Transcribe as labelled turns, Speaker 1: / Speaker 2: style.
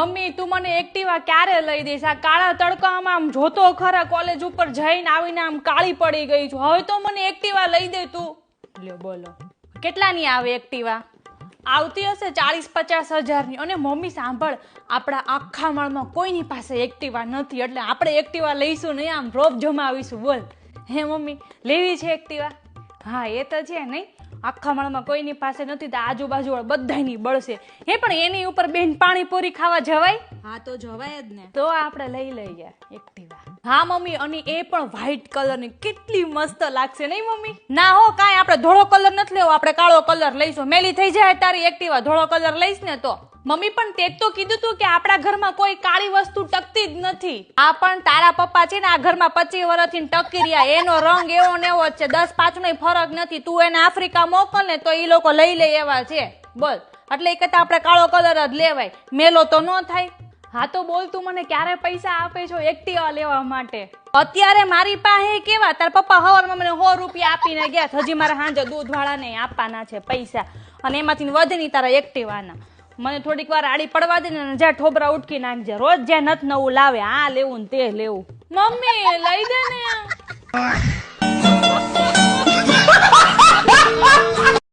Speaker 1: Mummy તું મને Activa ક્યારે લઈ દઈશ? આ કાળા તડકામાં આમ જોતો ખરા, કોલેજ ઉપર જઈને આવીને આમ કાળી પડી ગઈ છું. હવે તો મને એક્ટિવા લઈ દે તું. લ્યો બોલો, કેટલાની આવે એક્ટિવા? આવતી હશે 40-50 હજારની. અને મમ્મી સાંભળ, આપણા આખા માળમાં કોઈની પાસે એક્ટિવા નથી, એટલે આપણે એક્ટિવા લઈશું નહીં, આમ રોપ જમાવીશું. બોલ હે મમ્મી, લેવી છે એક્ટિવા? હા એ તો છે નહીં, આખા માળમાં કોઈની પાસે નથી તો આજુબાજુ બધાની બળશે. હે પણ એની ઉપર બેન પાણીપુરી ખાવા જવાય?
Speaker 2: હા તો જવાય જ ને.
Speaker 1: તો આપણે લઈ લઈએ એક્ટિવા. હા મમ્મી, અને એ પણ વ્હાઈટ કલરની, કેટલી મસ્ત લાગશે નહીં મમ્મી? ના હો, કાંઈ આપણે ધોળો કલર નથી લેવો, આપણે કાળો કલર લઈશું. મેલી થઈ જાય તારી એક્ટિવા, ધોળો કલર લઈશ ને તો. મમ્મી પણ તે તો કીધું તું કે આપણા ઘરમાં કોઈ કાળી વસ્તુ ટકતી જ નથી. આ પણ તારા પપ્પા છે ને આ ઘરમાં 25 વર્ષથી ટકી રહ્યા, એનો રંગ એવો ને એવો જ છે, 10-5 નો ફરક નથી. તું એને આફ્રિકા મોકલ ને તો એ લોકો લઈ લે એવા છે. બોલ, એટલે એ કરતા આપણે કાળો કલર જ લેવાય, મેલો તો ન થાય. હા તો બોલ, તું મને ક્યારે પૈસા આપે છો એક્ટિવા લેવા માટે? અત્યારે મારી પાસે કેવા, તાર પપ્પા હવારમાં મને 100 રૂપિયા આપીને ગયા, હજી મારા હાંજે દૂધ વાળાને આપવાના છે પૈસા, અને એમાંથી વધે નહીં તારા એક્ટિવાના. મને થોડીક વાર આડી પડવા દે ને, જ્યાં ઠોબરા ઉટકી નાખજે. રોજ જ્યાં નત નવું લાવે, આ લેવું ને તે લેવું. મમ્મી લઈ દે ને.